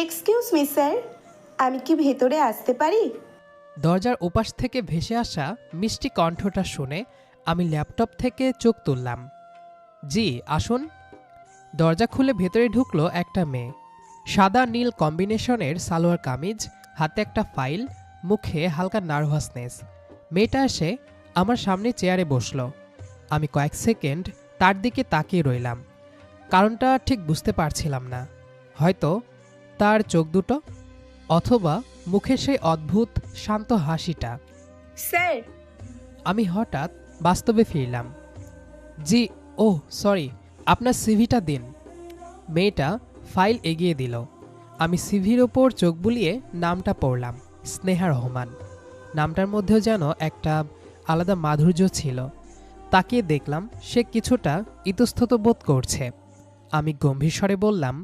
Excuse me sir, আমি কি ভেতরে আসতে পারি? দরজার ওপাশ থেকে ভেসে আসা মিষ্টি কণ্ঠটা শুনে আমি ল্যাপটপ থেকে চোখ তুললাম। জি আসুন। দরজা খুলে ভেতরে ঢুকলো একটা মেয়ে। সাদা নীল কম্বিনেশনের সালোয়ার কামিজ, হাতে একটা ফাইল, মুখে হালকা নার্ভাসনেস। মেয়েটা এসে আমার সামনে চেয়ারে বসলো। আমি কয়েক সেকেন্ড তার দিকে তাকিয়ে রইলাম। কারণটা ঠিক বুঝতে পারছিলাম না। হয়তো তার চোখ দুটো, অথবা মুখে সেই অদ্ভুত শান্ত হাসিটা। স্যার। আমি হঠাৎ বাস্তবে ফিরলাম। জি, ও সরি, আপনার সিভিটা দিন। মেয়েটা ফাইল এগিয়ে দিল। আমি সিভির ওপর চোখ বুলিয়ে নামটা পড়লাম, স্নেহা রহমান। নামটার মধ্যেও যেন একটা আলাদা মাধুর্য ছিল। তাকিয়ে দেখলাম সে কিছুটা ইতস্তত বোধ করছে। আমি গম্ভীর স্বরে বললাম,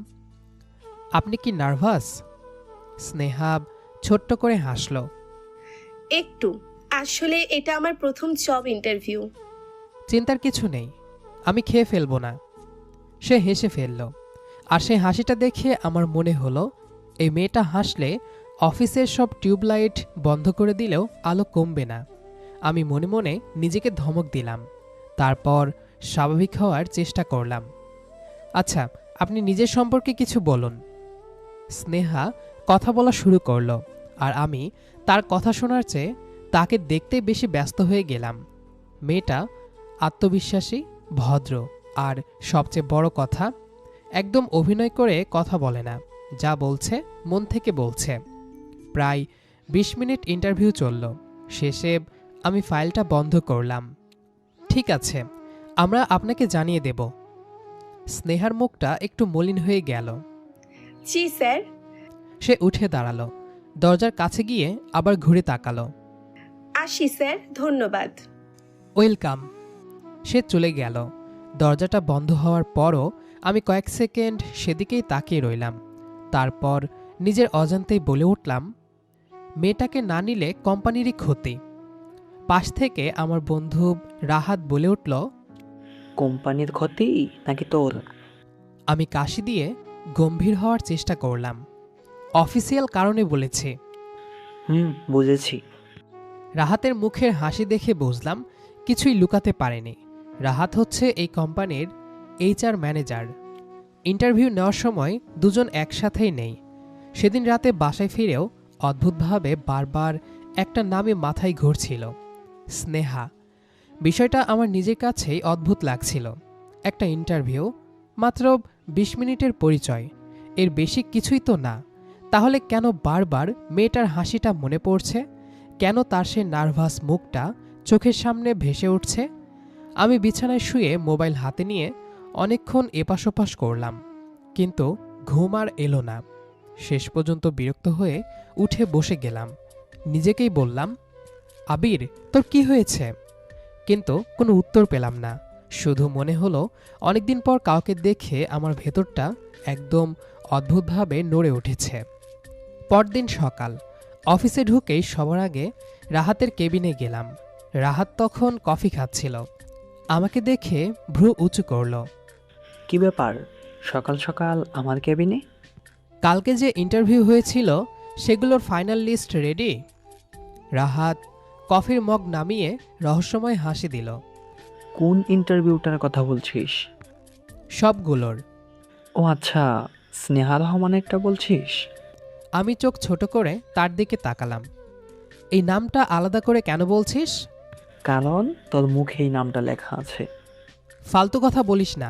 আপনি কি নার্ভাস? স্নেহা ছোট্ট করে হাসল। একটু, আসলে এটা আমার প্রথম জব ইন্টারভিউ। চিন্তার কিছু নেই, আমি খেয়ে ফেলবো না। সে হেসে ফেলল। আর সেই হাসিটা দেখে আমার মনে হলো এই মেয়েটা হাসলে অফিসের সব টিউবলাইট বন্ধ করে দিলেও আলো কমবে না। আমি মনে মনে নিজেকে ধমক দিলাম। তারপর স্বাভাবিক হওয়ার চেষ্টা করলাম। আচ্ছা, আপনি নিজের সম্পর্কে কিছু বলুন। স্নেহা কথা বলা শুরু করলো, আর আমি তার কথা শোনার চেয়ে তাকে দেখতে বেশি ব্যস্ত হয়ে গেলাম। মেয়েটা আত্মবিশ্বাসী, ভদ্র, আর সবচেয়ে বড় কথা, একদম অভিনয় করে কথা বলে না। যা বলছে মন থেকে বলছে। প্রায় ২০ মিনিট ইন্টারভিউ চলল। শেষে আমি ফাইলটা বন্ধ করলাম। ঠিক আছে, আমরা আপনাকে জানিয়ে দেব। স্নেহার মুখটা একটু মলিন হয়ে গেল। জি স্যার। সে উঠে দাঁড়ালো, দরজার কাছে গিয়ে আবার ঘুরে তাকালো। আসি স্যার, ধন্যবাদ। ওয়েলকাম। সে চলে গেল। দরজাটা বন্ধ হওয়ার পরও আমি কয়েক সেকেন্ড সেদিকেই তাকিয়ে রইলাম। তারপর নিজের অজান্তেই বলে উঠলাম, মেয়েটাকে না নিলে কোম্পানিরই ক্ষতি। পাশ থেকে আমার বন্ধু রাহাত বলে উঠল, কোম্পানির ক্ষতি নাকি তোর? আমি কাশি দিয়ে গম্ভীর হওয়ার চেষ্টা করলাম। অফিসিয়াল কারণে বলেছি। বুঝেছি। রাহাতের মুখের হাসি দেখে বুঝলাম কিছুই লুকাতে পারেনি। রাহাত হচ্ছে এই কোম্পানির HR ম্যানেজার। ইন্টারভিউ নেওয়ার সময় দুজন একসাথেই নেই। সেদিন রাতে বাসায় ফিরেও অদ্ভুতভাবে বারবার একটা নামই মাথায় ঘুরছিল, স্নেহা। বিষয়টা আমার নিজের কাছেই অদ্ভুত লাগছিল। একটা ইন্টারভিউ, মাত্র ২০ মিনিটের পরিচয়, এর বেশি কিছুই তো না। তাহলে কেন বারবার মেয়েটার হাসিটা মনে পড়ছে? কেন তার সে নার্ভাস মুখটা চোখের সামনে ভেসে উঠছে? আমি বিছানায় শুয়ে মোবাইল হাতে নিয়ে অনেকক্ষণ এপাশ ওপাশ করলাম, কিন্তু ঘুম আর এলো না। শেষ পর্যন্ত বিরক্ত হয়ে উঠে বসে গেলাম। নিজেকেই বললাম, আবির, তোর কি হয়েছে? কিন্তু কোনো উত্তর পেলাম না। শুধু মনে হলো অনেকদিন পর কাউকে দেখে আমার ভেতরটা একদম অদ্ভুতভাবে নড়ে উঠেছে। পরদিন সকাল, অফিসে ঢুকেই সবার আগে রাহাতের কেবিনে গেলাম। রাহাত তখন কফি খাচ্ছিল। আমাকে দেখে ভ্রু উঁচু করল। কি ব্যাপার, সকাল সকাল আমার কেবিনে? কালকে যে ইন্টারভিউ হয়েছিল সেগুলোর ফাইনাল লিস্ট রেডি? রাহাত কফির মগ নামিয়ে রহস্যময় হাসি দিল। কোন ইন্টারভিউটার কথা বলছিস? সবগুলোর। ও আচ্ছা, স্নেহা রহমানেরটা বলছিস? আমি চোখ ছোট করে তার দিকে তাকালাম। এই নামটা আলাদা করে কেন বলছিস? কারণ তোর মুখে এই নামটা লেখা আছে। ফালতু কথা বলিস না।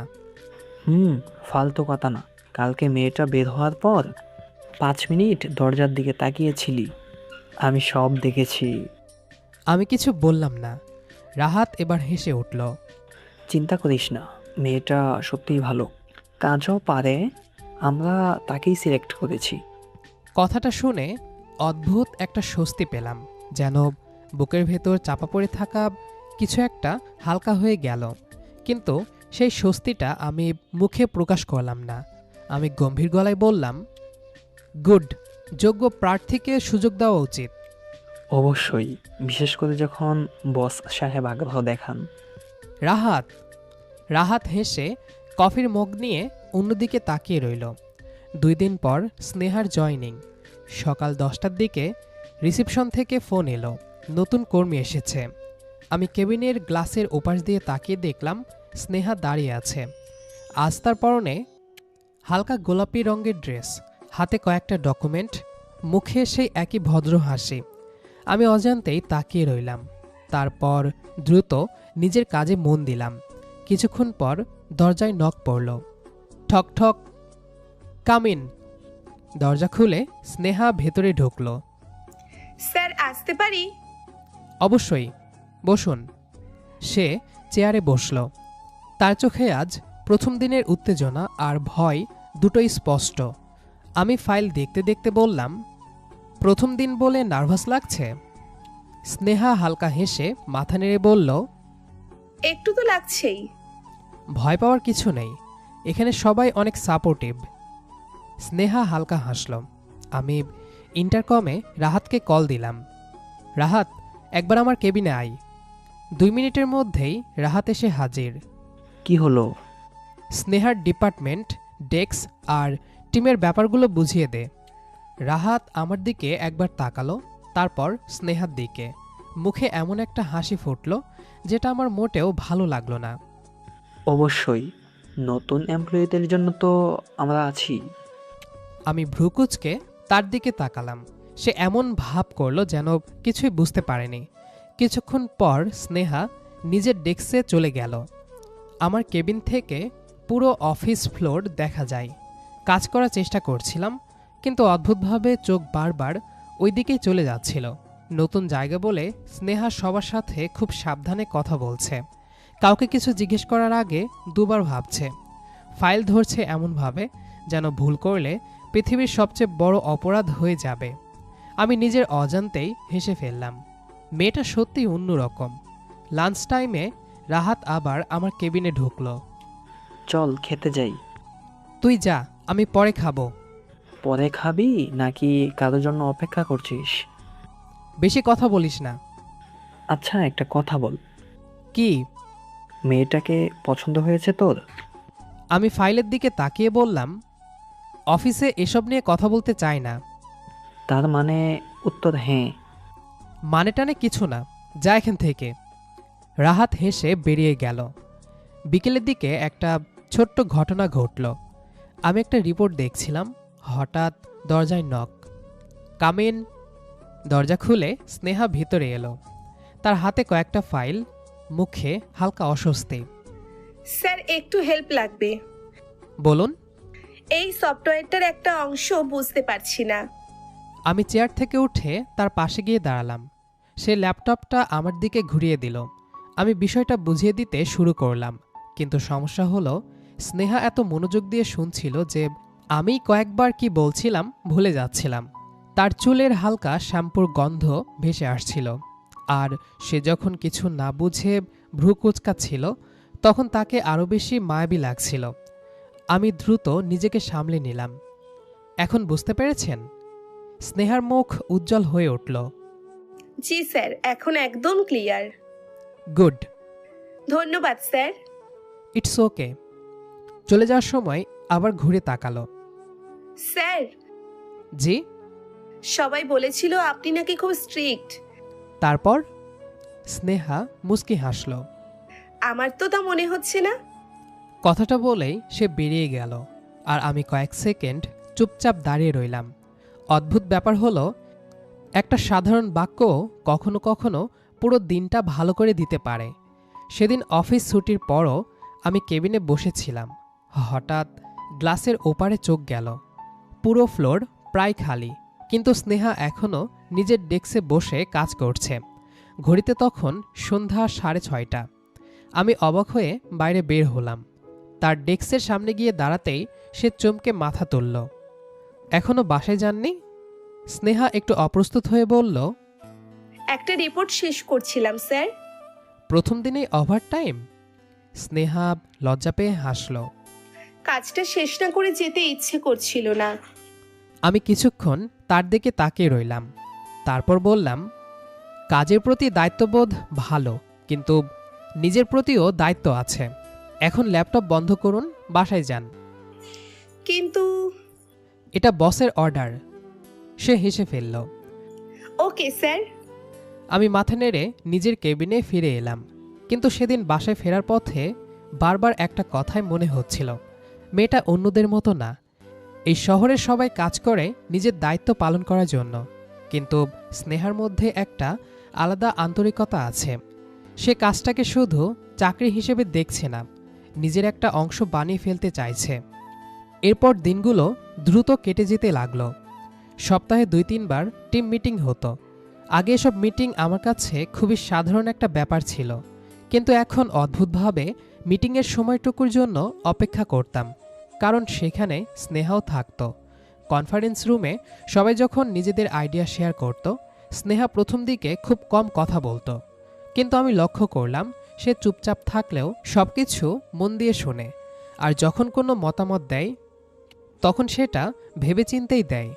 ফালতু কথা না। কালকে মেয়েটা বের হওয়ার পর ৫ মিনিট দরজার দিকে তাকিয়েছিলি, আমি সব দেখেছি। আমি কিছু বললাম না। রাহাত এবার হেসে উঠল। চিন্তা করিস না, মেয়েটা সত্যিই ভালো, কাজও পারে, আমরা তাকেই সিলেক্ট করেছি। কথাটা শুনে অদ্ভুত একটা স্বস্তি পেলাম, যেন বুকের ভেতর চাপা পড়ে থাকা কিছু একটা হালকা হয়ে গেল। কিন্তু সেই স্বস্তিটা আমি মুখে প্রকাশ করলাম না। আমি গম্ভীর গলায় বললাম, গুড, যোগ্য প্রার্থীকে সুযোগ দেওয়া উচিত। অবশ্যই, বিশেষ করে যখন বস সাহেব আগ্রহ দেখান। রাহাত। রাহাত হেসে কফির মগ নিয়ে অন্যদিকে তাকিয়ে রইল। 2 দিন পর স্নেহার জয়নিং। সকাল 10টার দিকে রিসেপশন থেকে ফোন এলো, নতুন কর্মী এসেছে। আমি কেবিনের গ্লাসের ওপাশ দিয়ে তাকিয়ে দেখলাম স্নেহা দাঁড়িয়ে আছে। আজ তার পরনে হালকা গোলাপি রঙের ড্রেস, হাতে কয়েকটা ডকুমেন্ট, মুখে সেই একই ভদ্র হাসি। আমি অজান্তেই তাকিয়ে রইলাম। তারপর দ্রুত নিজের কাজে মন দিলাম। কিছুক্ষণ পর দরজায় নক পড়ল। ঠক ঠক। Come in. দরজা খুলে স্নেহা ভেতরে ঢুকল। স্যার আসতে পারি? অবশ্যই, বসুন। সে চেয়ারে বসল। তার চোখে আজ প্রথম দিনের উত্তেজনা আর ভয় দুটোই স্পষ্ট। আমি ফাইল দেখতে দেখতে বললাম, প্রথম দিন বলে নার্ভাস লাগছে? স্নেহা হালকা হেসে মাথা নেড়ে বলল, একটু তো লাগছেই। ভয় পাওয়ার কিছু নেই, এখানে সবাই অনেক সাপোর্টিভ। স্নেহা হালকা হাসল। আমি ইন্টারকমে রাহাতকে কল দিলাম। রাহাত, একবার আমার কেবিনে আয়। 2 মিনিটের মধ্যেই রাহাত এসে হাজির। কি হলো? স্নেহার ডিপার্টমেন্ট, ডেস্ক আর টিমের ব্যাপারগুলো বুঝিয়ে দে। রাহাত আমার দিকে একবার তাকালো, তারপর স্নেহার দিকে। মুখে এমন একটা হাসি ফুটল যেটা আমার মোটেও ভালো লাগলো না। অবশ্যই, নতুন এমপ্লয়িদের জন্য তো আমরা আছি। আমি ভ্রুকুচকে তার দিকে তাকালাম। সে এমন ভাব করলো যেন কিছুই বুঝতে পারেনি। কিছুক্ষণ পর স্নেহা নিজের ডেস্কে চলে গেল। আমার কেবিন থেকে পুরো অফিস ফ্লোর দেখা যায়। কাজ করার চেষ্টা করছিলাম, কিন্তু অদ্ভুতভাবে চোখ বারবার ওই দিকেই চলে যাচ্ছিল। নতুন জায়গা বলে স্নেহা সবার সাথে খুব সাবধানে কথা বলছে। কাউকে কিছু জিজ্ঞেস করার আগে 2 বার ভাবছে। ফাইল ধরছে এমনভাবে যেন ভুল করলে পৃথিবীর সবচেয়ে বড় অপরাধ হয়ে যাবে। আমি নিজের অজান্তেই হেসে ফেললাম। মেয়েটা সত্যিই অন্যরকম। লাঞ্চ টাইমে রাহাত আবার আমার কেবিনে ঢুকল। চল খেতে যাই। তুই যা, আমি পরে খাবো। পরে খাবি নাকি কারোর জন্য অপেক্ষা করছিস? বেশি কথা বলিস না। আচ্ছা, একটা কথা বল, কি? মেয়েটাকে পছন্দ হয়েছে তোর? আমি ফাইলের দিকে তাকিয়ে বললাম, অফিসে এসব নিয়ে কথা বলতে চাই না। তার মানে উত্তর হ্যাঁ। মানে টানে কিছু না, যা এখান থেকে। রাহাত হেসে বেরিয়ে গেল। বিকেলের দিকে একটা ছোট্ট ঘটনা ঘটল। আমি একটা রিপোর্ট দেখছিলাম, হঠাৎ দরজায় নক। Come in. দরজা খুলে স্নেহা ভিতরে এলো। তার হাতে কয়েকটা ফাইল, মুখে হালকা অস্বস্তি। স্যার, একটু হেল্প লাগবে। বলুন। এই সফটওয়্যারটার একটা অংশ বুঝতে পারছি না। আমি চেয়ার থেকে উঠে তার পাশে গিয়ে দাঁড়ালাম। সে ল্যাপটপটা আমার দিকে ঘুরিয়ে দিল। আমি বিষয়টা বুঝিয়ে দিতে শুরু করলাম, কিন্তু সমস্যা হলো স্নেহা এত মনোযোগ দিয়ে শুনছিল যে আমি কয়েকবার কি বলছিলাম ভুলে যাচ্ছিলাম। তার চুলের হালকা শ্যাম্পুর গন্ধ ভেসে আসছিল, আর সে যখন কিছু না বুঝে ভ্রু কুঁচকাচ্ছিল তখন তাকে আরও বেশি মায়াবী লাগছিল। আমি দ্রুত নিজেকে সামলে নিলাম। এখন বুঝতে পেরেছেন? স্নেহার মুখ উজ্জ্বল হয়ে উঠল। জি স্যার, এখন একদম ক্লিয়ার। গুড। ধন্যবাদ স্যার। It's okay. চলে যাওয়ার সময় আবার ঘুরে তাকালো। স্যার, জি? সবাই বলেছিল আপনি নাকি খুব স্ট্রিক্ট। তারপর? স্নেহা মুচকি হাসল। আমার তো তা মনে হচ্ছে না। কথাটা বলেই সে বেরিয়ে গেল, আর আমি কয়েক সেকেন্ড চুপচাপ দাঁড়িয়ে রইলাম। অদ্ভুত ব্যাপার হলো, একটা সাধারণ বাক্য কখনো কখনো পুরো দিনটা ভালো করে দিতে পারে। সেদিন অফিস ছুটির পরও আমি কেবিনে বসেছিলাম। হঠাৎ গ্লাসের ওপারে চোখ গেল। পুরো ফ্লোর প্রায় খালি, কিন্তু স্নেহা এখনও নিজের ডেস্কে বসে কাজ করছে। ঘড়িতে তখন সন্ধ্যা 6:30। আমি অবাক হয়ে বাইরে বের হলাম। তার ডেস্কের সামনে গিয়ে দাঁড়াতেই সে চমকে মাথা তুলল। এখনও বাসায় যাননি? স্নেহা একটু অপ্রস্তুত হয়ে বলল, একটা রিপোর্ট শেষ করছিলাম স্যার। প্রথম দিনেই ওভারটাইম? স্নেহা লজ্জা পেয়ে হাসল। কাজটা শেষ না করে যেতে ইচ্ছে করছিল না। আমি কিছুক্ষণ তার দিকে তাকিয়ে রইলাম, তারপর বললাম, কাজের প্রতি দায়িত্ববোধ ভালো, কিন্তু নিজের প্রতিও দায়িত্ব আছে। এখন ল্যাপটপ বন্ধ করুন, বাসায় যান। কিন্তু এটা বসের অর্ডার। সে হেসে ফেলল। Okay sir. আমি মাথা নেড়ে নিজের কেবিনে ফিরে এলাম, কিন্তু সেদিন বাসায় ফেরার পথে বারবার একটা কথাই মনে হচ্ছিল, মেয়েটা অন্যদের মতো না। এই শহরের সবাই কাজ করে নিজের দায়িত্ব পালন করার জন্য, কিন্তু স্নেহার মধ্যে একটা আলাদা আন্তরিকতা আছে। সে কাজটাকে শুধু চাকরি হিসেবে দেখছে না, নিজের একটা অংশ বানিয়ে ফেলতে চাইছে। এরপর দিনগুলো দ্রুত কেটে যেতে লাগলো। সপ্তাহে 2-3 বার টিম মিটিং হতো। আগে এসব মিটিং আমার কাছে খুবই সাধারণ একটা ব্যাপার ছিল, কিন্তু এখন অদ্ভুতভাবে মিটিংয়ের সময়টুকুর জন্য অপেক্ষা করতাম, কারণ সেখানে স্নেহাও থাকতো। কনফারেন্স রুমে সবাই যখন নিজেদের আইডিয়া শেয়ার করত, স্নেহা প্রথম দিকে খুব কম কথা বলতো, কিন্তু আমি লক্ষ্য করলাম সে চুপচাপ থাকলেও সবকিছু মন দিয়ে শোনে, আর যখন কোনো মতামত দেয় তখন সেটা ভেবেচিন্তেই দেয়।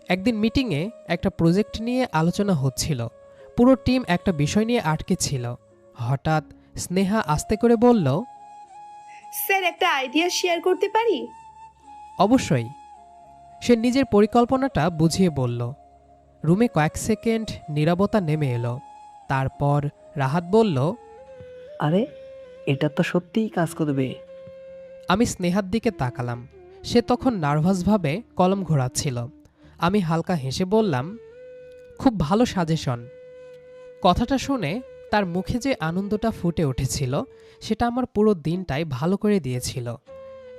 একদিন মিটিংয়ে একটা প্রজেক্ট নিয়ে আলোচনা হচ্ছিল। পুরো টিম একটা বিষয় নিয়ে আটকে ছিল। হঠাৎ স্নেহা আস্তে করে বলল, স্যার, একটা আইডিয়া শেয়ার করতে পারি? অবশ্যই। সে নিজের পরিকল্পনাটা বুঝিয়ে বলল। রুমে কয়েক সেকেন্ড নীরবতা নেমে এলো। তারপর রাহাত বলল, আরে, এটা তো সত্যিই কাজ করবে। আমি স্নেহার দিকে তাকালাম। সে তখন নার্ভাসভাবে কলম ঘোরাচ্ছিল। আমি হালকা হেসে বললাম, খুব ভালো সাজেশন। কথাটা শুনে তার মুখে যে আনন্দটা ফুটে উঠেছিল, সেটা আমার পুরো দিনটাই ভালো করে দিয়েছিল।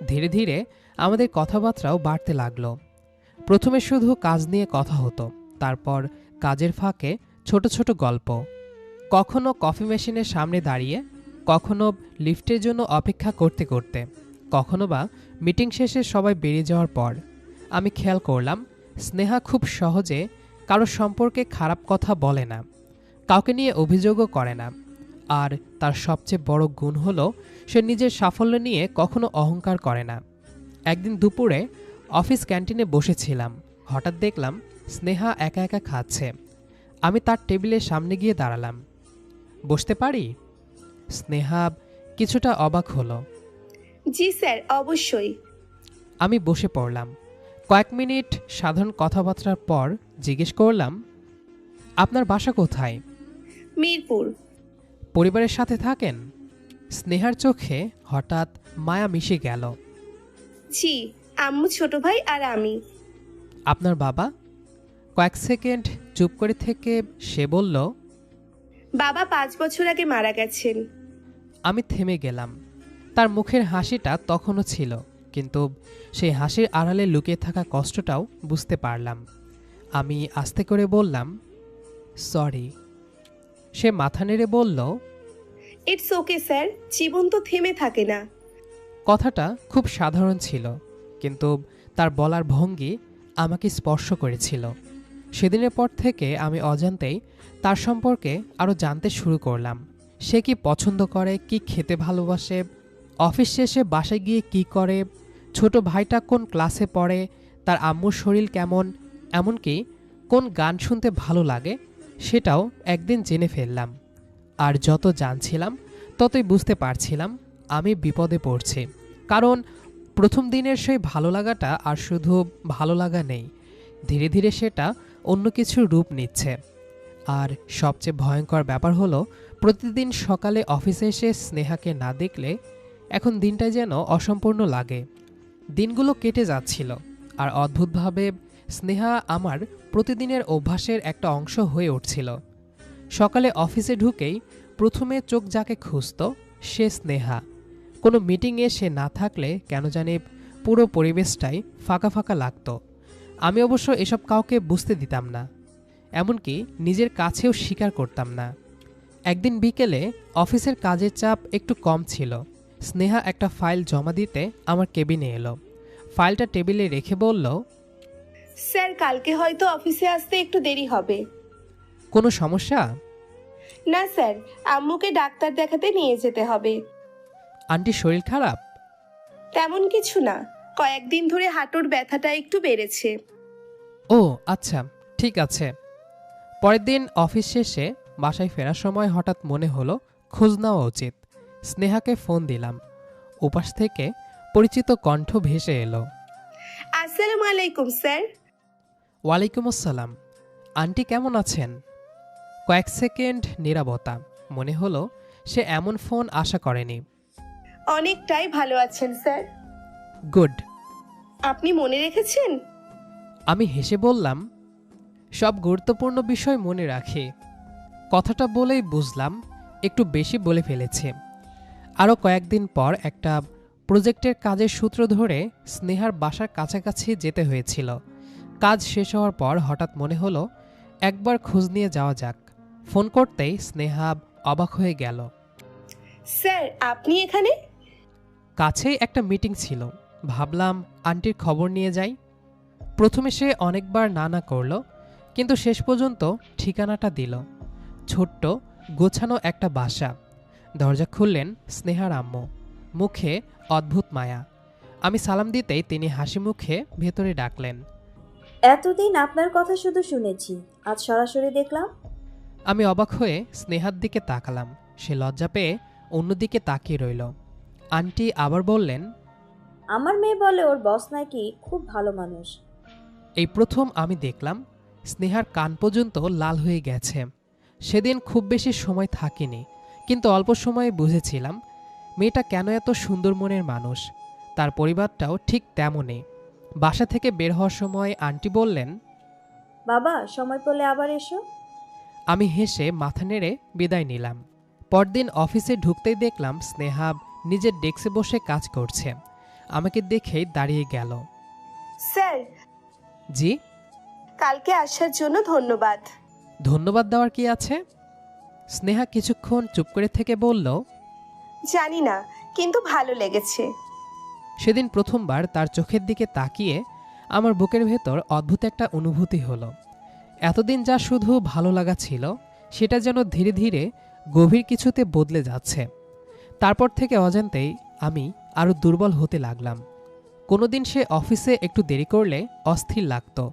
ধীরে ধীরে আমাদের কথাবার্তাও বাড়তে লাগলো। প্রথমে শুধু কাজ নিয়ে কথা হতো, তারপর কাজের ফাঁকে ছোট ছোট গল্প। কখনো কফি মেশিনের সামনে দাঁড়িয়ে, কখনো লিফটের জন্য অপেক্ষা করতে করতে, কখনো বা মিটিং শেষে সবাই বেরিয়ে যাওয়ার পর। আমি খেয়াল করলাম স্নেহা খুব সহজে কারো সম্পর্কে খারাপ কথা বলে না, কাউকে নিয়ে অভিযোগও করে না। আর তার সবচেয়ে বড় গুণ হলো সে নিজের সাফল্য নিয়ে কখনো অহংকার করে না। একদিন দুপুরে অফিস ক্যান্টিনে বসেছিলাম। হঠাৎ দেখলাম স্নেহা একা একা খাচ্ছে। আমি তার টেবিলের সামনে গিয়ে দাঁড়ালাম। বসতে পারি? স্নেহা কিছুটা অবাক হলো। জি স্যার, অবশ্যই। আমি বসে পড়লাম। কয়েক মিনিট সাধারণ কথাবার্তার পর জিজ্ঞেস করলাম, আপনার বাসা কোথায়? মিরপুর। পরিবারের সাথে থাকেন? স্নেহার চোখে হঠাৎ মায়া মিশে গেল। জি, আম্মু, ছোট ভাই আর আমি। আপনার বাবা? কয়েক সেকেন্ড চুপ করে থেকে সে বলল, বাবা 5 বছর আগে মারা গেছেন। আমি থেমে গেলাম। তার মুখের হাসিটা তখনও ছিল, কিন্তু সেই হাসির আড়ালে লুকিয়ে থাকা কষ্টটাও বুঝতে পারলাম। আমি আস্তে করে বললাম, সরি। সে মাথা নেড়ে বলল, ইটস ওকে স্যার, জীবন তো থেমে থাকে না। কথাটা খুব সাধারণ ছিল, কিন্তু তার বলার ভঙ্গি আমাকে স্পর্শ করেছিল। সেদিনের পর থেকে আমি অজান্তেই তার সম্পর্কে আরও জানতে শুরু করলাম। সে কি পছন্দ করে, কি খেতে ভালোবাসে, অফিস শেষে বাসায় গিয়ে কি করে, ছোট ভাইটা কোন ক্লাসে পড়ে, তার আম্মুর শরীর কেমন, এমনকি কোন গান শুনতে ভালো লাগে সেটাও একদিন জেনে ফেললাম। আর যত জানছিলাম ততই বুঝতে পারছিলাম আমি বিপদে পড়ছি, কারণ প্রথম দিনের সেই ভালো লাগাটা আর শুধু ভালো লাগা নেই, ধীরে ধীরে সেটা অন্য কিছুর রূপ নিচ্ছে। আর সবচেয়ে ভয়ঙ্কর ব্যাপার হলো, প্রতিদিন সকালে অফিসে এসে স্নেহাকে না দেখলে এখন দিনটাই যেন অসম্পূর্ণ লাগে। দিনগুলো কেটে যাচ্ছিল, আর অদ্ভুতভাবে স্নেহা আমার প্রতিদিনের অভ্যাসের একটা অংশ হয়ে উঠছিল। সকালে অফিসে ঢুকেই প্রথমে চোখ যাকে খুঁজত সে স্নেহা। কোনো মিটিংয়ে সে না থাকলে কেন জানি পুরো পরিবেশটাই ফাঁকা ফাঁকা লাগতো। আমি অবশ্য এসব কাউকে বুঝতে দিতাম না, এমনকি নিজের কাছেও স্বীকার করতাম না। একদিন বিকেলে অফিসের কাজের চাপ একটু কম ছিল। স্নেহা একটা ফাইল জমা দিতে আমার কেবিনে এলো। ফাইলটা টেবিলে রেখে বলল, স্যার, কালকে হয়তো অফিসে আসতে একটু দেরি হবে। কোনো সমস্যা? না স্যার, আম্মুকে ডাক্তার দেখাতে নিয়ে যেতে হবে। আন্টির শরীর খারাপ? তেমন কিছু না, কয়েকদিন ধরে হাঁটুর ব্যথাটা একটু বেড়েছে। ও আচ্ছা, ঠিক আছে। পরের দিন অফিস শেষে বাসায় ফেরার সময় হঠাৎ মনে হলো খোঁজ নেওয়া উচিত। স্নেহাকে ফোন দিলাম। ওপাশ থেকে পরিচিত কণ্ঠ ভেসে এলো। আসসালামু আসসালামু আলাইকুম স্যার। ওয়ালাইকুম আসসালাম। আন্টি কেমন আছেন? কয়েক সেকেন্ড নীরবতা। মনে হলো সে এমন ফোন আশা করেনি। অনেকটাই ভালো আছেন স্যার। গুড। আপনি মনে রেখেছেন? আমি হেসে বললাম, সব গুরুত্বপূর্ণ বিষয় মনে রাখি। কথাটা বলেই বুঝলাম একটু বেশি বলে ফেলেছে। আরও কয়েকদিন পর একটা প্রজেক্টের কাজের সূত্র ধরে স্নেহার বাসার কাছাকাছি যেতে হয়েছিল। কাজ শেষ হওয়ার পর হঠাৎ মনে হলো একবার খোঁজ নিয়ে যাওয়া যাক। ফোন করতেই স্নেহা অবাক হয়ে গেল। স্যার আপনি এখানে? কাছেই একটা মিটিং ছিল, ভাবলাম আন্টির খবর নিয়ে যাই। প্রথমে সে অনেকবার না না করল, কিন্তু শেষ পর্যন্ত ঠিকানাটা দিল। ছোট্ট গোছানো একটা বাসা। দরজা খুললেন স্নেহার আম্মু, মুখে অদ্ভুত মায়া। আমি সালাম দিতেই তিনি হাসি মুখে ভেতরে ডাকলেন। এতদিন আপনার কথা শুধু শুনেছি, আজ সরাসরি দেখলাম। আমি অবাক হয়ে স্নেহার দিকে তাকালাম। সে লজ্জা পেয়ে অন্যদিকে তাকিয়ে রইল। আন্টি আবার বললেন, আমার মেয়ে বলে ওর বস নাকি খুব ভালো মানুষ। এই প্রথম আমি দেখলাম। স্নেহার কান পর্যন্ত লাল হয়ে গেছে। সেদিন খুব বেশি সময় থাকিনি, কিন্তু অল্প সময়ে বুঝেছিলাম মেয়েটা কেন এত সুন্দর মনের মানুষ। তার পরিবারটাও ঠিক তেমনই। বাসা থেকে বের হওয়ার সময় আন্টি বললেন, বাবা সময় পেলে আবার এসো। আমি হেসে মাথা নেড়ে বিদায় নিলাম। পরদিন অফিসে ঢুকতেই দেখলাম স্নেহা নিজের ডেস্কে বসে কাজ করছে। আমাকে দেখেই দাঁড়িয়ে গেল। স্যার, জি? কালকে আসার জন্য ধন্যবাদ। ধন্যবাদ দেওয়ার কি আছে? স্নেহা কিছুক্ষণ চুপ করে থেকে বলল, জানি না, কিন্তু ভালো লেগেছে। সেদিন প্রথমবার তার চোখের দিকে তাকিয়ে আমার বুকের ভেতর অদ্ভুত একটা অনুভূতি হলো। এতদিন যা শুধু ভালো লাগা ছিল, সেটা যেন ধীরে ধীরে গভীর কিছুতে বদলে যাচ্ছে। তারপর থেকে অজান্তেই আমি আরও দুর্বল হতে লাগলাম। কোনোদিন সে অফিসে একটু দেরি করলে অস্থির লাগতো।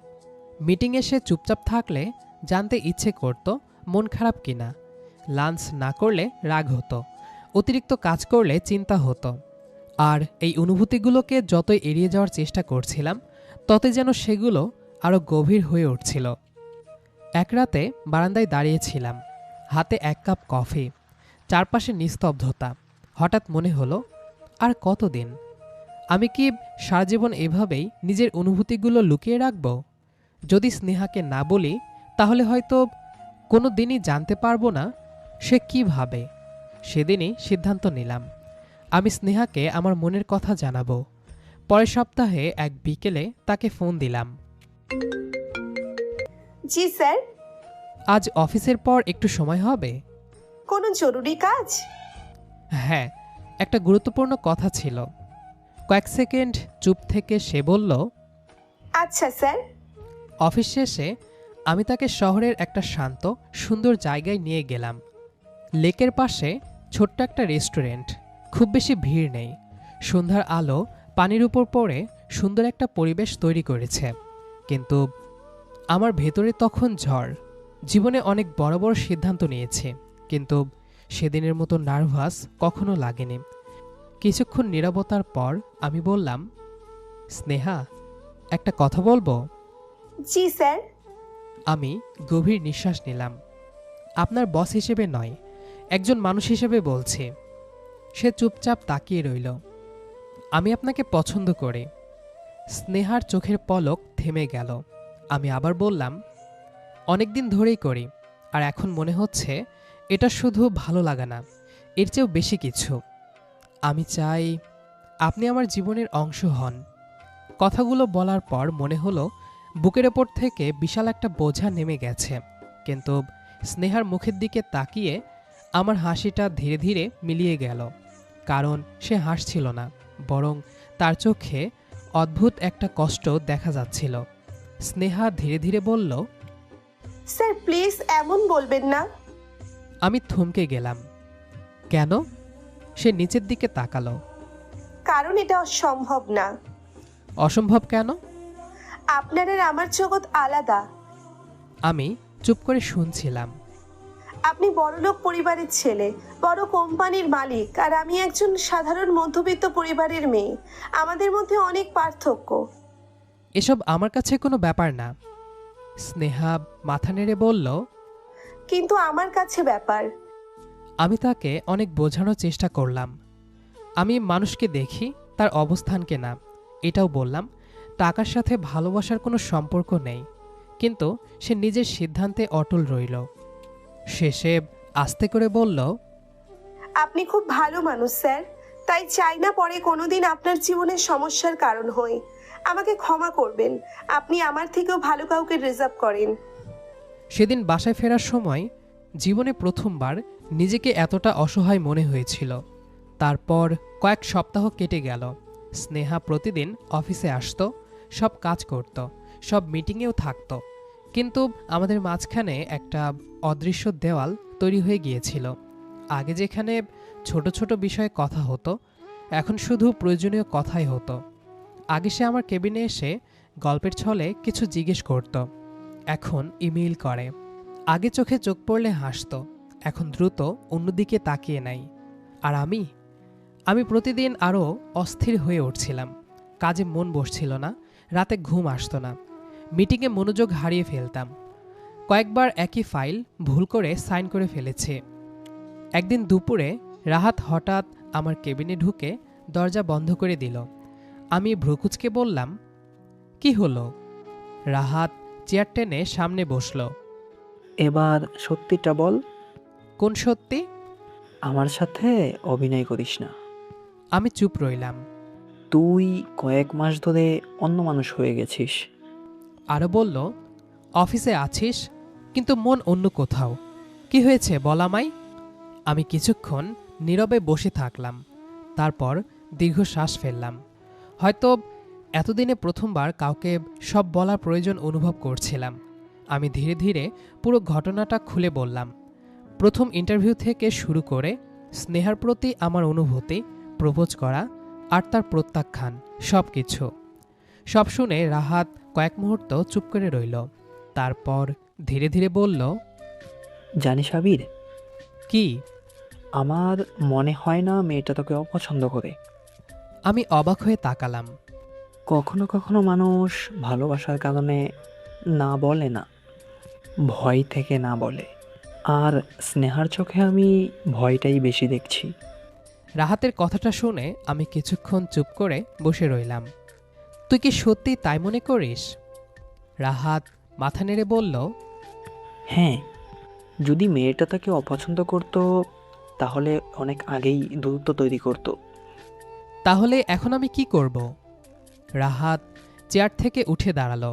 মিটিংয়ে সে চুপচাপ থাকলে জানতে ইচ্ছে করত মন খারাপ কিনা। লাঞ্চ না করলে রাগ হতো, অতিরিক্ত কাজ করলে চিন্তা হতো। আর এই অনুভূতিগুলোকে যতই এড়িয়ে যাওয়ার চেষ্টা করছিলাম, ততই যেন সেগুলো আরও গভীর হয়ে উঠছিল। এক রাতে বারান্দায় দাঁড়িয়েছিলাম, হাতে এক কাপ কফি, চারপাশে নিস্তব্ধতা। হঠাৎ মনে হলো, আর কতদিন? আমি কি সারা জীবন এভাবেই নিজের অনুভূতিগুলো লুকিয়ে রাখব? যদি স্নেহাকে না বলি, তাহলে হয়তো কোনো দিনই জানতে পারবো না সে কী ভাবে। সেদিনই সিদ্ধান্ত নিলাম, আমি স্নেহাকে আমার মনের কথা জানাবো। পরের সপ্তাহে এক বিকেলে তাকে ফোন দিলাম। জি স্যার। আজ অফিসের পর একটু সময় হবে? কোনো জরুরি কাজ? হ্যাঁ, একটা গুরুত্বপূর্ণ কথা ছিল। কয়েক সেকেন্ড চুপ থেকে সে বলল, আচ্ছা স্যার। অফিস শেষে আমি তাকে শহরের একটা শান্ত সুন্দর জায়গায় নিয়ে গেলাম। লেকের পাশে ছোট্ট একটা রেস্টুরেন্ট, খুব বেশি ভিড় নেই। সন্ধ্যার আলো পানির উপর পড়ে সুন্দর একটা পরিবেশ তৈরি করেছে। কিন্তু আমার ভেতরে তখন ঝড়। জীবনে অনেক বড় বড় সিদ্ধান্ত নিয়েছি, কিন্তু সেদিনের মতো নার্ভাস কখনো লাগেনি। কিছুক্ষণ নীরবতার পর আমি বললাম, স্নেহা, একটা কথা বলবো? জি স্যার। আমি গভীর নিঃশ্বাস নিলাম। আপনার বস হিসেবে নয়, একজন মানুষ হিসেবে বলছি। সে চুপচাপ তাকিয়ে রইল। আমি আপনাকে পছন্দ করি। স্নেহার চোখের পলক থেমে গেল। আমি আবার বললাম, অনেকদিন ধরেই করি, আর এখন মনে হচ্ছে এটা শুধু ভালো লাগা না, এর চেয়েও বেশি কিছু। আমি চাই আপনি আমার জীবনের অংশ হন। কথাগুলো বলার পর মনে হলো বুকের ওপর থেকে বিশাল একটা বোঝা নেমে গেছে। কিন্তু স্নেহার মুখের দিকে তাকিয়ে আমার হাসিটা ধীরে ধীরে মিলিয়ে গেল। কারণ সে হাসছিল না, বরং তার চোখে অদ্ভুত একটা কষ্ট দেখা যাচ্ছিল। স্নেহা ধীরে ধীরে বলল, স্যার প্লিজ এমন বলবেন না। আমি থমকে গেলাম। কেন? সে নিচের দিকে তাকালো। কারণ এটা অসম্ভব না। অসম্ভব কেন? আপনার আর আমার জগৎ আলাদা। আমি চুপ করে শুনছিলাম। আপনি বড়লোক পরিবারের ছেলে, বড় কোম্পানির মালিক, আর আমি একজন সাধারণ মধ্যবিত্ত পরিবারের মেয়ে। আমাদের মধ্যে অনেক পার্থক্য। এসব আমার কাছে কোনো ব্যাপার না। স্নেহা মাথা নেড়ে বলল। কিন্তু আমার কাছে ব্যাপার। আমি তাকে অনেক বোঝানোর চেষ্টা করলাম। আমি মানুষকে দেখি, তার অবস্থানকে না। এটাও বললাম টাকার সাথে ভালোবাসার কোনো সম্পর্ক নেই, কিন্তু সে নিজের সিদ্ধান্তে অটল রইল। শেষে আস্তে করে বলল, আপনি খুব ভালো মানুষ স্যার, তাই চাই না পরে কোনোদিন আপনার জীবনের সমস্যার কারণ হই। আমাকে ক্ষমা করবেন, আপনি আমার থেকেও ভালো কাউকে রিজার্ভ করেন। সেদিন বাসায় ফেরার সময় জীবনে প্রথমবার নিজেকে এতটা অসহায় মনে হয়েছিল। তারপর কয়েক সপ্তাহ কেটে গেল। স্নেহা প্রতিদিন অফিসে আসতো, সব কাজ করত, সব মিটিংয়েও থাকতো, কিন্তু আমাদের মাঝখানে একটা অদৃশ্য দেওয়াল তৈরি হয়ে গিয়েছিল। আগে যেখানে ছোট ছোট বিষয়ে কথা হতো, এখন শুধু প্রয়োজনীয় কথাই হতো। আগে সে আমার কেবিনে এসে গল্পের ছলে কিছু জিজ্ঞেস করত, এখন ইমেইল করে। আগে চোখে চোখ পড়লে হাসতো, এখন দ্রুত অন্যদিকে তাকিয়ে নাই। আর আমি প্রতিদিন আরও অস্থির হয়ে উঠছিলাম। কাজে মন বসছিল না, রাতে ঘুম আসতো না, মিটিংয়ে মনোযোগ হারিয়ে ফেলতাম। কয়েকবার একই ফাইল ভুল করে সাইন করে ফেলেছে। একদিন দুপুরে রাহাত হঠাৎ আমার কেবিনে ঢুকে দরজা বন্ধ করে দিল। আমি ভ্রুকুচকে বললাম, কি হলো? রাহাত চেয়ার টেনে সামনে বসল। এবার সত্যিটা বল। কোন সত্যি? আমার সাথে অভিনয় করিস না। আমি চুপ রইলাম। তুই কয়েক মাস ধরে অন্য মানুষ হয়ে গেছিস। আরও বলল, অফিসে আছিস কিন্তু মন অন্য কোথাও। কি হয়েছে বল আমায়। আমি কিছুক্ষণ নীরবে বসে থাকলাম, তারপর দীর্ঘশ্বাস ফেললাম। হয়তো এতদিনে প্রথমবার কাউকে সব বলার প্রয়োজন অনুভব করছিলাম। আমি ধীরে ধীরে পুরো ঘটনাটা খুলে বললাম। প্রথম ইন্টারভিউ থেকে শুরু করে স্নেহার প্রতি আমার অনুভূতি, প্রপোজ করা আর তার প্রত্যাখ্যান, সব কিছু। সব শুনে রাহাত কয়েক মুহূর্ত চুপ করে রইল। তারপর ধীরে ধীরে বলল, জানিস আবির, কি? আমার মনে হয় না মেয়েটা তোকে অপছন্দ করে। আমি অবাক হয়ে তাকালাম। কখনো কখনো মানুষ ভালোবাসার কারণে না বলে না, ভয় থেকে না বলে। আর স্নেহার চোখে আমি ভয়টাই বেশি দেখছি। রাহাতের কথাটা শুনে আমি কিছুক্ষণ চুপ করে বসে রইলাম। তুই কি সত্যি তাই মনে করিস? রাহাত মাথা নেড়ে বলল, হ্যাঁ, যদি মেয়েটা তাকে অপছন্দ করত তাহলে অনেক আগেই দূরত্ব তৈরি করত। তাহলে এখন আমি কি করব? রাহাত চেয়ার থেকে উঠে দাঁড়ালো।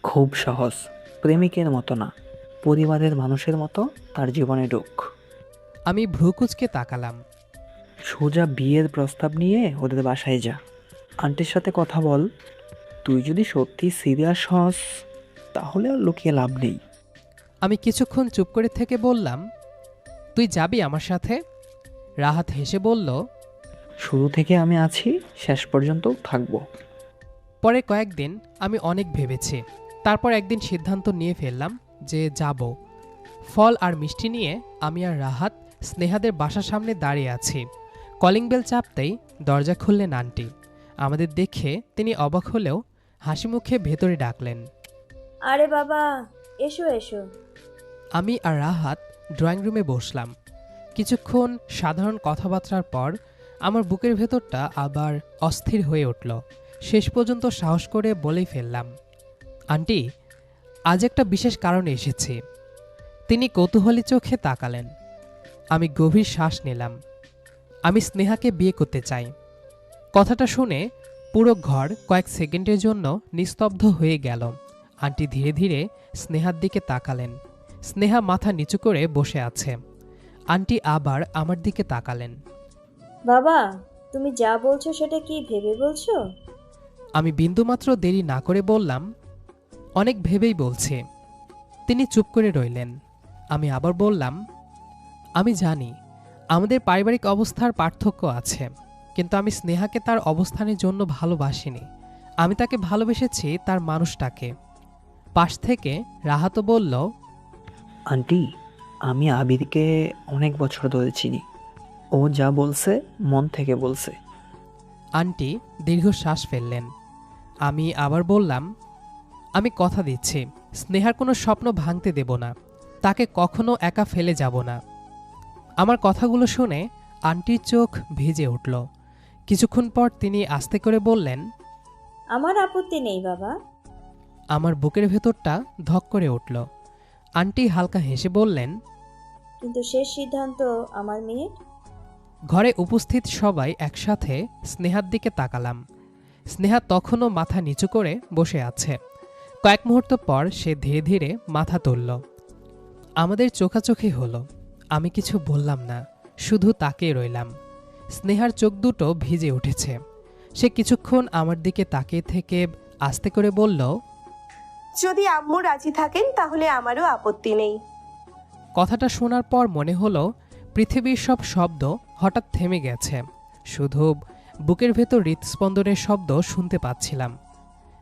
খুব সহজ, প্রেমিকের মতো না, পরিবারের মানুষের মতো তার জীবনে ঢুক। আমি ভ্রুকুচকে তাকালাম। সোজা বিয়ের প্রস্তাব নিয়ে ওদের বাসায় যা, আন্টির সাথে কথা বল। তুই যদি সত্যি সিরিয়াস হস তাহলে আর লুকিয়ে লাভ নেই। আমি কিছুক্ষণ চুপ করে থেকে বললাম, তুই যাবি আমার সাথে? রাহাত হেসে বলল, শুরু থেকে আমি আছি, শেষ পর্যন্ত থাকবো। পরে কয়েকদিন আমি অনেক ভেবেছি, তারপর একদিন সিদ্ধান্ত নিয়ে ফেললাম যে যাব। ফল আর মিষ্টি নিয়ে আমি আর রাহাত স্নেহাদের বাসার সামনে দাঁড়িয়ে আছি। কলিং বেল চাপতেই দরজা খুললেন আন্টি। আমাদের দেখে তিনি অবাক হলেও হাসি মুখে ভেতরে ডাকলেন। আরে বাবা, এসো এসো। আমি আর রাহাত ড্রয়িং রুমে বসলাম। কিছুক্ষণ সাধারণ কথাবার্তার পর আমার বুকের ভেতরটা আবার অস্থির হয়ে উঠল। শেষ পর্যন্ত সাহস করে বলেই ফেললাম, আন্টি, আজ একটা বিশেষ কারণে এসেছি। তিনি কৌতূহলী চোখে তাকালেন। আমি গভীর শ্বাস নিলাম। আমি স্নেহাকে বিয়ে করতে চাই। কথাটা শুনে পুরো ঘর কয়েক সেকেন্ডের জন্য নিস্তব্ধ হয়ে গেল। আন্টি ধীরে ধীরে স্নেহার দিকে তাকালেন। স্নেহা মাথা নিচু করে বসে আছে। আন্টি আবার আমার দিকে তাকালেন। বাবা, তুমি যা বলছো সেটা কি ভেবে বলছো? আমি বিন্দুমাত্র দেরি না করে বললাম, অনেক ভেবেই বলছি। তিনি চুপ করে রইলেন। আমি আবার বললাম, আমি জানি আমাদের পারিবারিক অবস্থার পার্থক্য আছে, কিন্তু আমি স্নেহাকে তার অবস্থানের জন্য ভালোবাসিনি। আমি তাকে ভালোবেসেছি তার মানুষটাকে। পাশ থেকে রাহাতও বলল, আন্টি, আমি আবিরকে অনেক বছর ধরে চিনি। ও যা বলছে মন থেকে বলছে। আন্টি দীর্ঘশ্বাস ফেললেন। আমি আবার বললাম, আমি কথা দিচ্ছি স্নেহার কোনো স্বপ্ন ভাঙতে দেব না, তাকে কখনো একা ফেলে যাব না। আমার কথাগুলো শুনে আন্টির চোখ ভিজে উঠল। কিছুক্ষণ পর তিনি আস্তে করে বললেন, আমার আপত্তি নেই বাবা। আমার বুকের ভেতরটা ধক করে উঠল। আন্টি হালকা হেসে বললেন, কিন্তু শেষ সিদ্ধান্ত আমার মেয়ের। ঘরে উপস্থিত সবাই একসাথে স্নেহার দিকে তাকালাম। স্নেহা তখনও মাথা নিচু করে বসে আছে। কয়েক মুহূর্ত পর সে ধীরে ধীরে মাথা তুলল। আমাদের চোখাচোখি হলো। আমি কিছু বললাম না, শুধু তাকিয়ে রইলাম। স্নেহার চোখ দুটো ভিজে উঠেছে। সে কিছুক্ষণ আমার দিকে তাকিয়ে থেকে আস্তে করে বলল, যদি আম্মু রাজি থাকেন তাহলে আমারও আপত্তি নেই। কথাটা শোনার পর মনে হলো পৃথিবীর সব শব্দ হঠাৎ থেমে গেছে। শুধু বুকের ভেতর হৃৎস্পন্দনের শব্দ শুনতে পাচ্ছিলাম।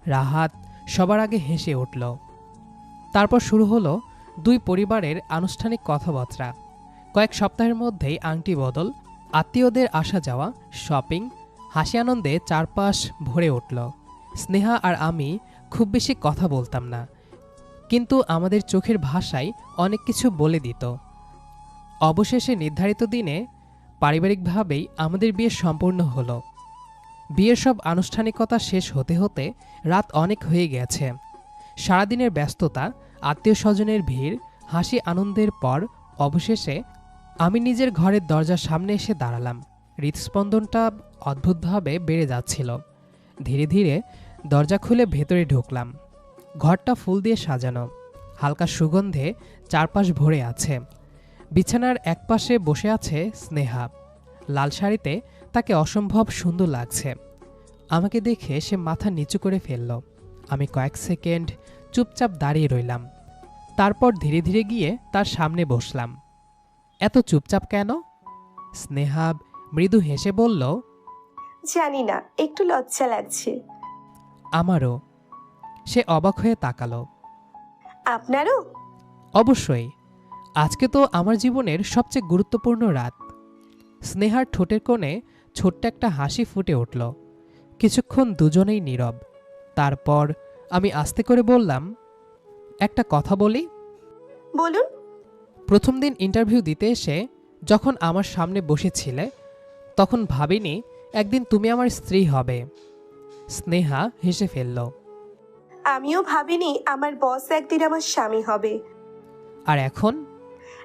রাহাত সবার আগে হেসে উঠল। তারপর শুরু হলো দুই পরিবারের আনুষ্ঠানিক কথাবার্তা। কয়েক সপ্তাহের মধ্যেই আংটি বদল, আত্মীয়দের আসা যাওয়া, শপিং, হাসি আনন্দে চারপাশ ভরে উঠল। স্নেহা আর আমি খুব বেশি কথা বলতাম না, কিন্তু আমাদের চোখের ভাষায় অনেক কিছু বলে দিত। অবশেষে নির্ধারিত দিনে পারিবারিকভাবেই আমাদের বিয়ে সম্পূর্ণ হলো। বিয়ের সব আনুষ্ঠানিকতা শেষ হতে হতে রাত অনেক হয়ে গেছে। সারাদিনের ব্যস্ততা, আত্মীয় স্বজনের ভিড়, হাসি আনন্দের পর অবশেষে আমি নিজের ঘরের দরজার সামনে এসে দাঁড়ালাম। হৃৎস্পন্দনটা অদ্ভুতভাবে বেড়ে যাচ্ছিল। ধীরে ধীরে দরজা খুলে ভেতরে ঢুকলাম। ঘরটা ফুল দিয়ে সাজানো, হালকা সুগন্ধে চারপাশ ভরে আছে। বিছানার একপাশে বসে আছে স্নেহা। লাল শাড়িতে তাকে অসম্ভব সুন্দর লাগছে। আমাকে দেখে সে মাথা নিচু করে ফেলল। আমি কয়েক সেকেন্ড চুপচাপ দাঁড়িয়ে রইলাম। তারপর ধীরে ধীরে গিয়ে তার সামনে বসলাম। এত চুপচাপ কেন? স্নেহা মৃদু হেসে বলল, জানি না, একটু লজ্জা লাগছে। আমারও। সে অবাক হয়ে তাকালো। আপনারও? অবশ্যই, আজকে তো আমার জীবনের সবচেয়ে গুরুত্বপূর্ণ রাত। স্নেহার ঠোঁটের কোণে ছোট্ট একটা হাসি ফুটে উঠল। কিছুক্ষণ দুজনেই নীরব। তারপর আমি আস্তে করে বললাম, একটা কথা বলি। বলুন। প্রথম দিন ইন্টারভিউ দিতে এসে যখন আমার সামনে বসেছিলে, তখন ভাবিনি একদিন তুমি আমার স্ত্রী হবে। স্নেহা হেসে ফেলল। আমিও ভাবিনি আমার বস একদিন আমার স্বামী হবে। আর এখন?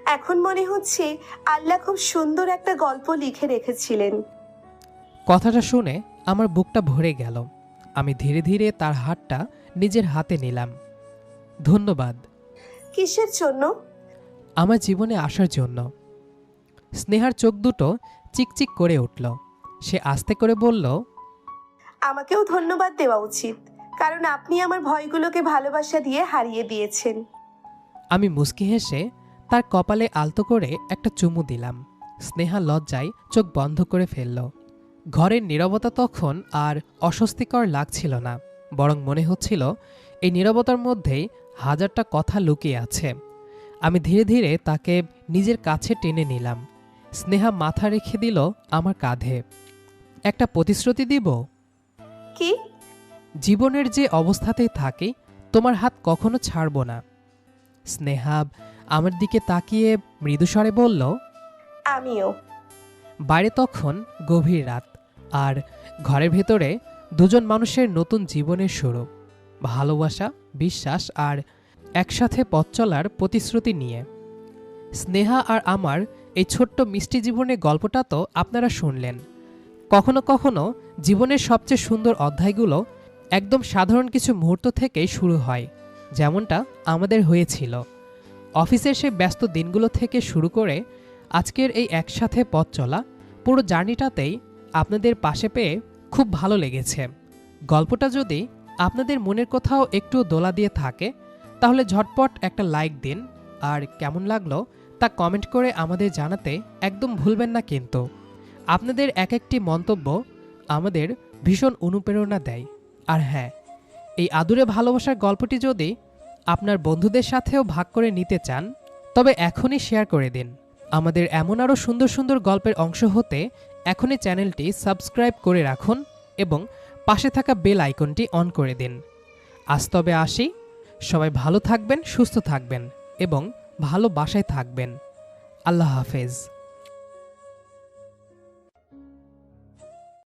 এখন মনে হচ্ছে আল্লাহ খুব সুন্দর একটা গল্প লিখে রেখেছিলেন। কথাটা শুনে আমার বুকটা ভরে গেল। আমি ধীরে ধীরে তার হাতটা নিজের হাতে নিলাম। ধন্যবাদ। কিসের জন্য? আমার জীবনে আসার জন্য। স্নেহার চোখ দুটো চিকচিক করে উঠল। সে আস্তে করে বলল, আমাকেও ধন্যবাদ দেওয়া উচিত, কারণ আপনি আমার ভয়গুলোকে ভালোবাসা দিয়ে হারিয়ে দিয়েছেন। আমি মুচকি হেসে তার কপালে আলতো করে একটা চুমু দিলাম। স্নেহা লজ্জায় চোখ বন্ধ করে ফেলল। ঘরের নীরবতা তখন আর অস্বস্তিকর লাগছিল না, বরং মনে হচ্ছিল এই নীরবতার মধ্যেই হাজারটা কথা লুকিয়ে আছে। আমি ধীরে ধীরে তাকে নিজের কাছে টেনে নিলাম। স্নেহা মাথা রেখে দিল আমার কাঁধে। একটা প্রতিশ্রুতি দিব। কি? জীবনের যে অবস্থাতেই থাকি, তোমার হাত কখনো ছাড়ব না। স্নেহা আমার দিকে তাকিয়ে মৃদুস্বরে বলল, আমিও। বাইরে তখন গভীর রাত, আর ঘরের ভেতরে দুজন মানুষের নতুন জীবনের শুরু। ভালোবাসা, বিশ্বাস আর একসাথে পথ চলার প্রতিশ্রুতি নিয়ে। স্নেহা আর আমার এই ছোট্ট মিষ্টি জীবনের গল্পটা তো আপনারা শুনলেন। কখনো কখনো জীবনের সবচেয়ে সুন্দর অধ্যায়গুলো একদম সাধারণ কিছু মুহূর্ত থেকেই শুরু হয়, যেমনটা আমাদের হয়েছিল। অফিসের সে ব্যস্ত দিনগুলো থেকে শুরু করে আজকের এই একসাথে পথ চলা, পুরো জার্নিটাতেই আপনাদের পাশে পেয়ে খুব ভালো লেগেছে। গল্পটা যদি আপনাদের মনের কোথাও একটু দোলা দিয়ে থাকে, তাহলে ঝটপট একটা লাইক দিন, আর কেমন লাগলো তা কমেন্ট করে আমাদের জানাতে একদম ভুলবেন না কিন্তু। আপনাদের এক একটি মন্তব্য আমাদের ভীষণ অনুপ্রেরণা দেয়। আর হ্যাঁ, এই আদুরে ভালোবাসার গল্পটি যদি আপনার বন্ধুদের সাথেও ভাগ করে নিতে চান, তবে এখনই শেয়ার করে দিন। আমাদের এমন আরও সুন্দর সুন্দর গল্পের অংশ হতে এখনই চ্যানেলটি সাবস্ক্রাইব করে রাখুন এবং পাশে থাকা বেল আইকনটি অন করে দিন। আজ তবে আসি। সবাই ভালো থাকবেন, সুস্থ থাকবেন এবং ভালো বাসায় থাকবেন। আল্লাহ হাফেজ।